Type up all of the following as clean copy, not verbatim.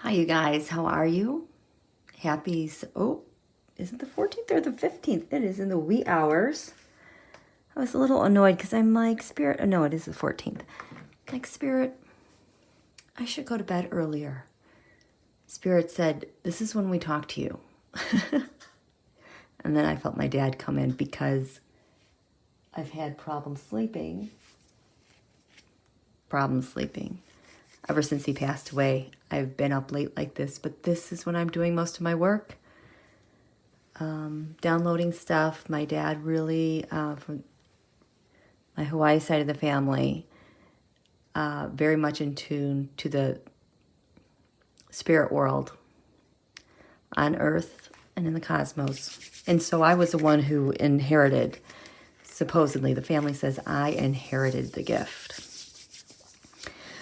Hi, you guys. How are you? Oh, is it the 14th or the 15th? It is in the wee hours. I was a little annoyed because I'm like, Spirit, oh, no, it is the 14th. Like, Spirit, I should go to bed earlier. Spirit said, this is when we talk to you. And then I felt my dad come in because I've had problems sleeping. Ever since he passed away, I've been up late like this, but this is when I'm doing most of my work. Downloading stuff. My dad really, from my Hawaii side of the family, very much in tune to the spirit world on Earth and in the cosmos. And so I was the one who inherited, supposedly, the family says I inherited the gift.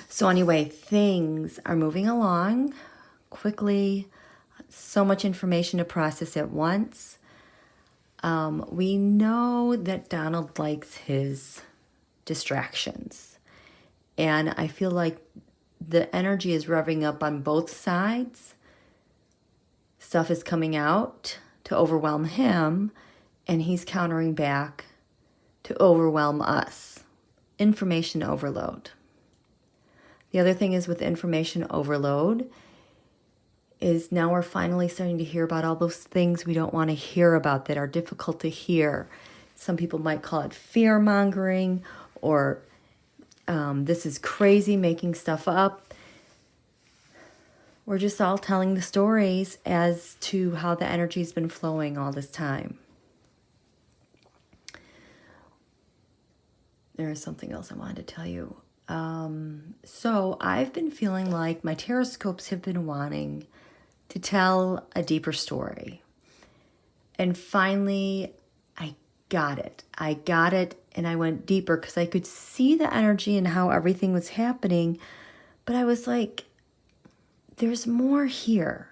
So anyway, things are moving along quickly. So much information to process at once. We know that Donald likes his distractions. And I feel like the energy is revving up on both sides. Stuff is coming out to overwhelm him, and he's countering back to overwhelm us. Information overload. The other thing is with information overload is now we're finally starting to hear about all those things we don't want to hear about that are difficult to hear. Some people might call it fear-mongering, or this is crazy, making stuff up. We're just all telling the stories as to how the energy's been flowing all this time. There is something else I wanted to tell you. So I've been feeling like my Taroscopes have been wanting to tell a deeper story. And finally, I got it. And I went deeper because I could see the energy and how everything was happening. But I was like, there's more here.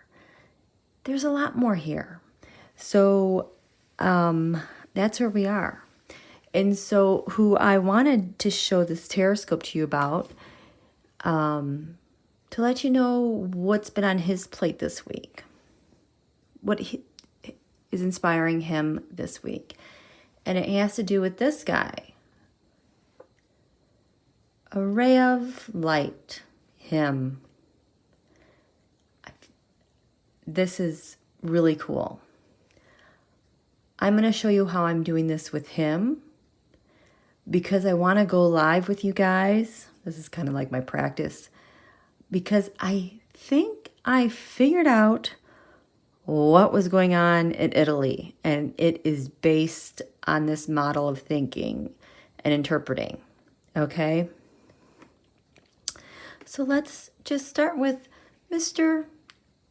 There's a lot more here. So that's where we are. And so who I wanted to show this Taroscope to you about, to let you know what's been on his plate this week, what is inspiring him this week. And it has to do with this guy. A ray of light, him. This is really cool. I'm going to show you how I'm doing this with him because I want to go live with you guys. This is kind of like my practice because I think I figured out what was going on in Italy, and it is based on this model of thinking and interpreting. Okay? So let's just start with Mr.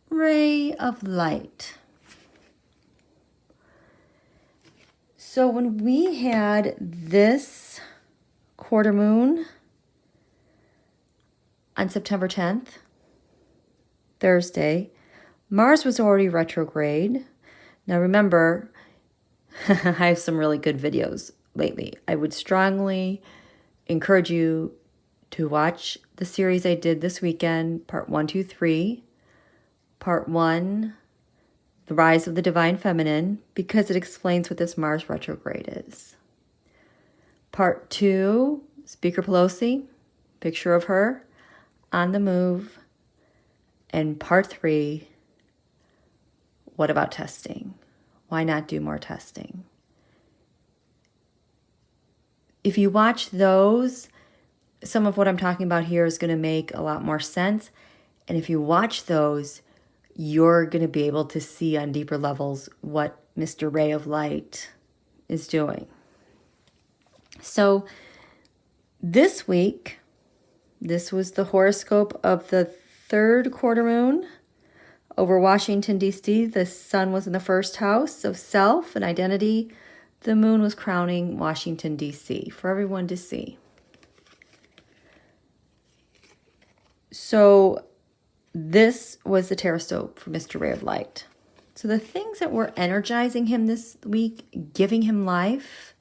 Ray of Light. So when we had this quarter moon on September 10th, Thursday, Mars was already retrograde. Now remember, I have some really good videos lately. I would strongly encourage you to watch the series I did this weekend, part 1, 2, 3. Part 1, The Rise of the Divine Feminine, because it explains what this Mars retrograde is. Part 2, Speaker Pelosi, picture of her on the move. And part 3, what about testing? Why not do more testing? If you watch those, some of what I'm talking about here is going to make a lot more sense. And if you watch those, you're going to be able to see on deeper levels what Mr. Ray of Light is doing. So this week, this was the horoscope of the third quarter moon over Washington, D.C. The sun was in the first house of self and identity. The moon was crowning Washington, D.C. for everyone to see. So this was the Taroscope for Mr. Ray of Light. So the things that were energizing him this week, giving him life,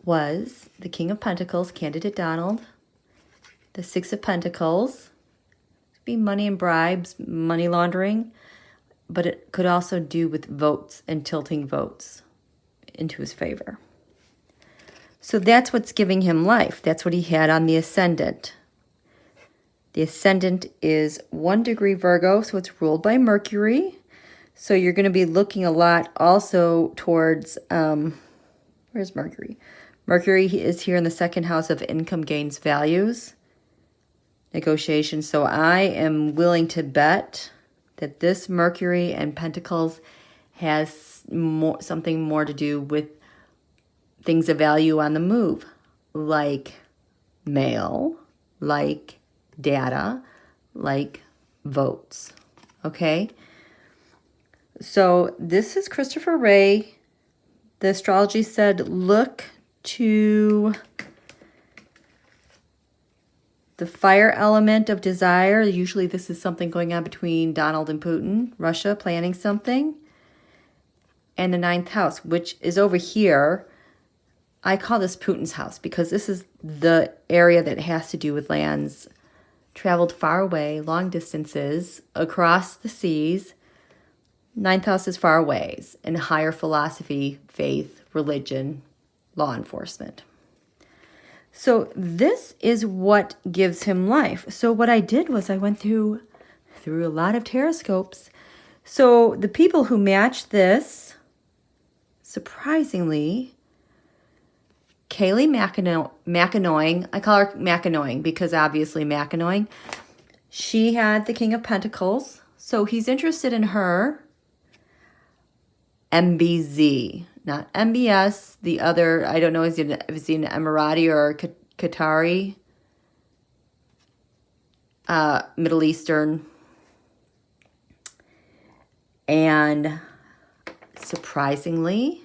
was the King of Pentacles, Candidate Donald, the Six of Pentacles, be money and bribes, money laundering, but it could also do with votes and tilting votes into his favor. So that's what's giving him life. That's what he had on the ascendant. The ascendant is 1 degree Virgo, so it's ruled by Mercury. So you're going to be looking a lot also towards, where's Mercury? Mercury is here in the second house of income, gains, values, negotiations. So I am willing to bet that this Mercury and Pentacles has something more to do with things of value on the move, like mail, like data, like votes. Okay? So this is Christopher Wray. The astrology said, look to the fire element of desire. Usually this is something going on between Donald and Putin, Russia planning something. And the 9th house, which is over here. I call this Putin's house because this is the area that has to do with lands traveled far away, long distances, across the seas. 9th house is far ways, and higher philosophy, faith, religion, law enforcement. So this is what gives him life. So what I did was I went through a lot of taroscopes. So the people who match this, surprisingly, Kaylee McAnoying, I call her McAnoying because obviously McAnoying, she had the King of Pentacles, so he's interested in her. MBZ, not MBS, the other, I don't know, is he an Emirati or Qatari, Middle Eastern, and surprisingly,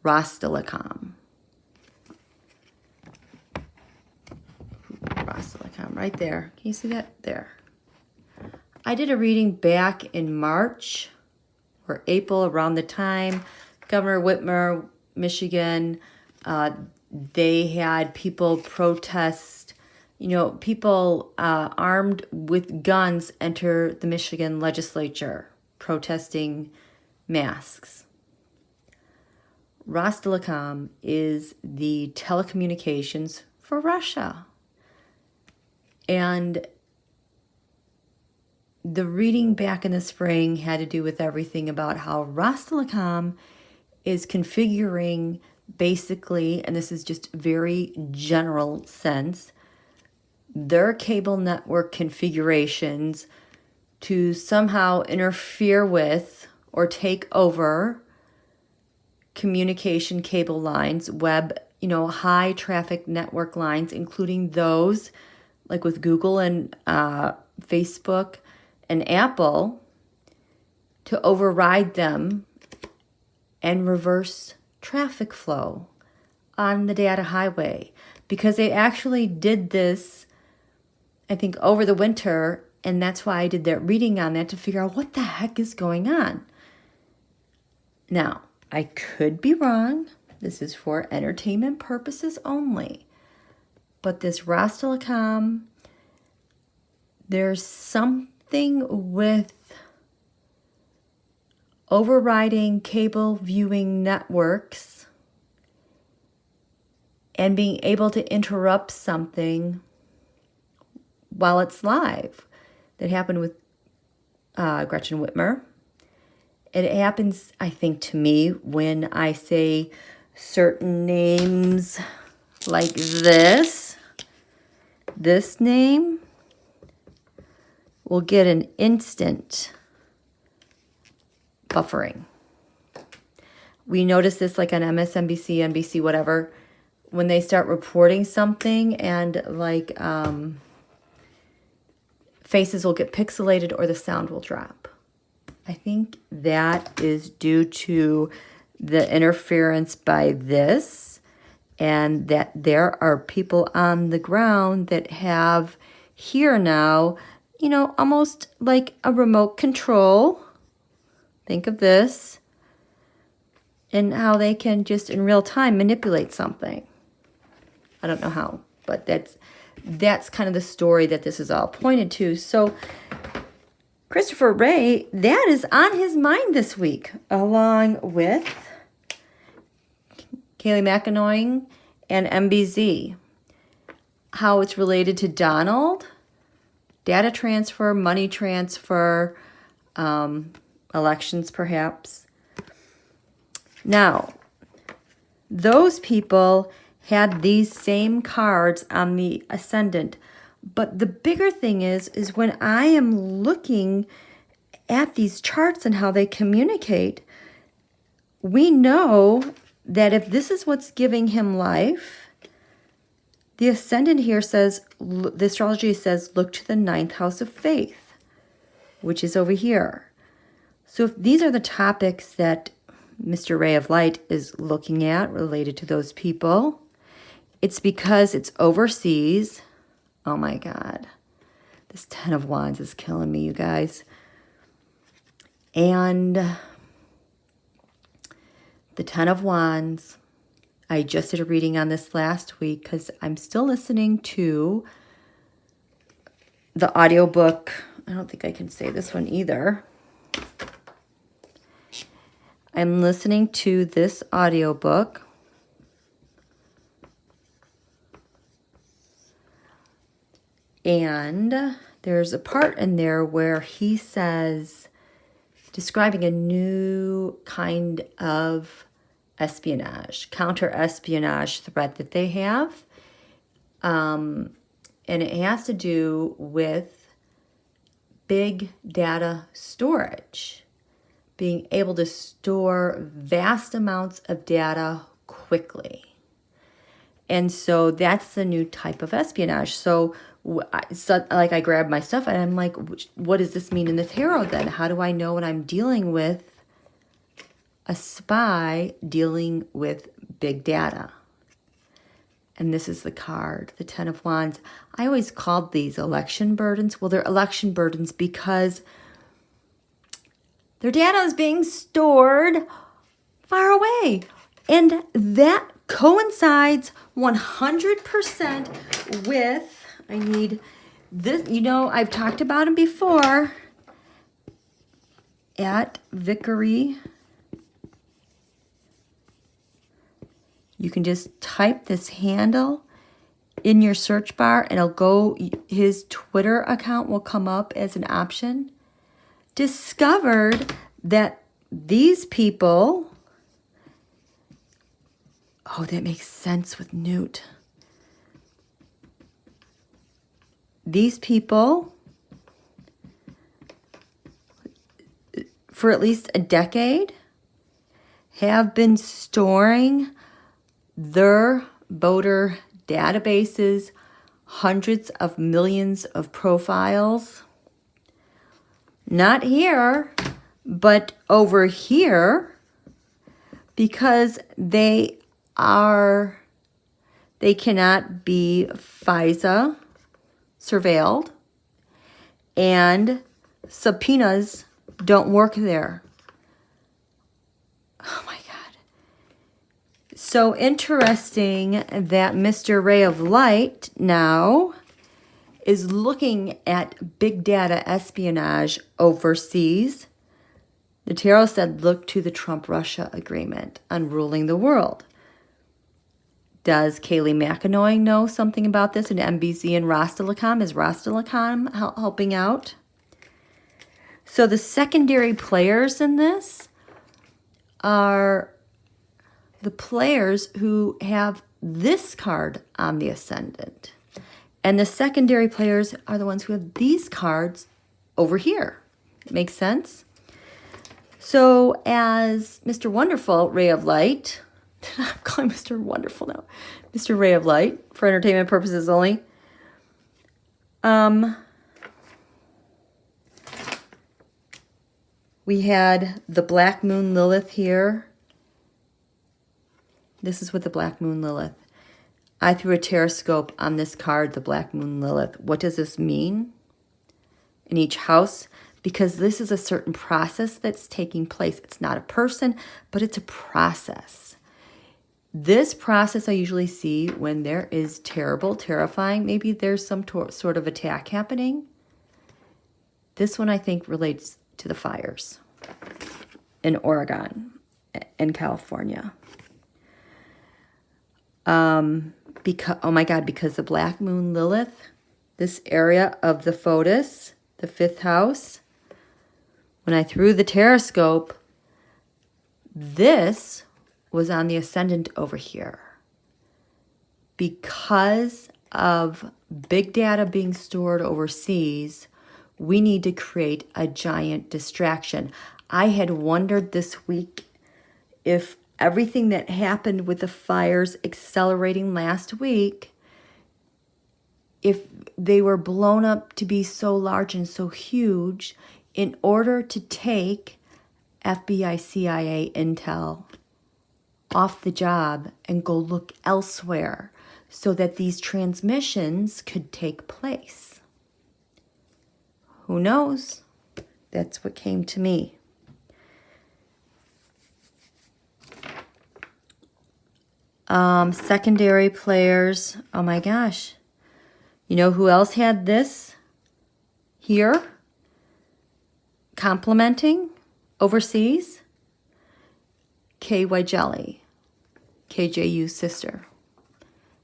Astrological. Right there. Can you see that? There. I did a reading back in March or April, around the time Governor Whitmer, Michigan, they had people protest, people armed with guns enter the Michigan legislature protesting masks. Rostelecom is the telecommunications for Russia. And the reading back in the spring had to do with everything about how Rostelecom is configuring basically, and this is just very general sense, their cable network configurations to somehow interfere with or take over communication cable lines, web, high traffic network lines, including those like with Google and Facebook and Apple, to override them and reverse traffic flow on the data highway. Because they actually did this, I think, over the winter, and that's why I did that reading on that to figure out what the heck is going on. Now, I could be wrong. This is for entertainment purposes only. But this Rostelecom, there's something with overriding cable viewing networks and being able to interrupt something while it's live. That happened with Gretchen Whitmer. It happens, I think, to me when I say certain names like this. This name will get an instant buffering. We notice this like on MSNBC, NBC, whatever, when they start reporting something and like faces will get pixelated or the sound will drop. I think that is due to the interference by this, and that there are people on the ground that have here now, almost like a remote control. Think of this, and how they can just in real time manipulate something. I don't know how, but that's kind of the story that this is all pointed to. So Christopher Wray, that is on his mind this week, along with Kaylee McEnroe and MBZ. How it's related to Donald, data transfer, money transfer, elections perhaps. Now, those people had these same cards on the ascendant. But the bigger thing is when I am looking at these charts and how they communicate, we know that if this is what's giving him life, the ascendant here says, the astrology says, look to the ninth house of faith, which is over here. So if these are the topics that Mr. Ray of Light is looking at related to those people, it's because it's overseas. Oh my God. This 10 of Wands is killing me, you guys. And the 10 of Wands, I just did a reading on this last week because I'm still listening to the audiobook. I don't think I can say this one either. I'm listening to this audiobook. And there's a part in there where he says, describing a new kind of espionage, counter-espionage threat that they have. And it has to do with big data storage, being able to store vast amounts of data quickly. And so that's the new type of espionage. So like I grab my stuff and I'm like, what does this mean in the tarot then? How do I know when I'm dealing with a spy dealing with big data? And this is the card, the 10 of Wands. I always called these election burdens. Well, they're election burdens because their data is being stored far away. And that coincides 100% with, I need this, you know, I've talked about him before at Vickery. You can just type this handle in your search bar and it'll go, his Twitter account will come up as an option. Discovered that these people, oh, that makes sense with Newt. These people, for at least a decade, have been storing their voter databases, hundreds of millions of profiles. Not here, but over here, because they cannot be FISA surveilled, and subpoenas don't work there. Oh my God. So interesting that Mr. Ray of Light now is looking at big data espionage overseas. The tarot said, look to the Trump-Russia agreement on ruling the world. Does Kaylee McEnroe know something about this in MBZ and Rostelecom? Is Rostelecom helping out? So the secondary players in this are the players who have this card on the ascendant. And the secondary players are the ones who have these cards over here. Makes sense? So as Mr. Wonderful, Ray of Light, I'm calling Mr. Wonderful now, Mr. Ray of Light, for entertainment purposes only. We had the Black Moon Lilith here. This is with the Black Moon Lilith. I threw a Taroscope on this card, the Black Moon Lilith. What does this mean in each house? Because this is a certain process that's taking place. It's not a person, but it's a process. This process I usually see when there is terrible, terrifying, maybe there's some sort of attack happening. This one I think relates to the fires in Oregon and California. Because, oh my God, because the Black Moon Lilith, this area of the Photis, the 5th house, when I threw the Taroscope, this was on the ascendant over here. Because of big data being stored overseas, we need to create a giant distraction. I had wondered this week if everything that happened with the fires accelerating last week, if they were blown up to be so large and so huge in order to take FBI, CIA intel off the job and go look elsewhere so that these transmissions could take place. Who knows? That's what came to me. Secondary players. Oh my gosh. You know who else had this here? Complementing overseas? K.Y. Jelly, KJU's sister.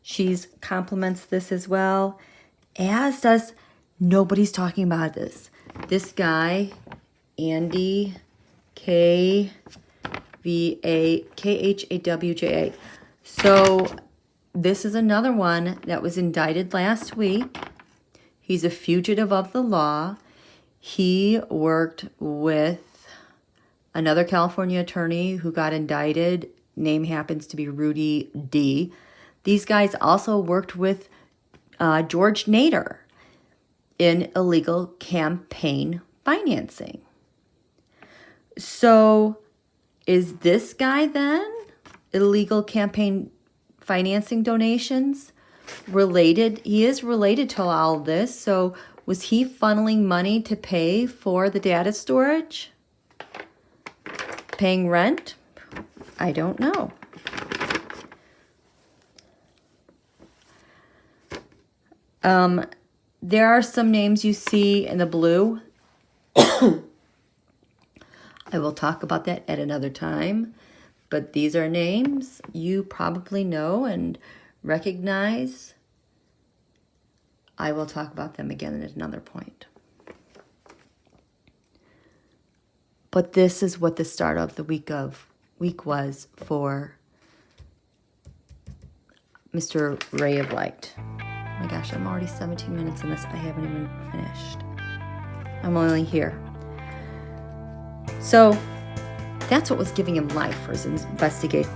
She's complements this as well, as does, nobody's talking about this. This guy, Andy Khawja. So this is another one that was indicted last week. He's a fugitive of the law. He worked with another California attorney who got indicted. Name happens to be Rudy D. These guys also worked with George Nader in illegal campaign financing. So is this guy then, illegal campaign financing donations, related? He is related to all of this. So was he funneling money to pay for the data storage? Paying rent? I don't know. There are some names you see in the blue. I will talk about that at another time. But these are names you probably know and recognize. I will talk about them again at another point. But this is what the start of the week was for Mr. Ray of Light. Oh my gosh, I'm already 17 minutes in this. I haven't even finished. I'm only here. So that's what was giving him life for his investigation.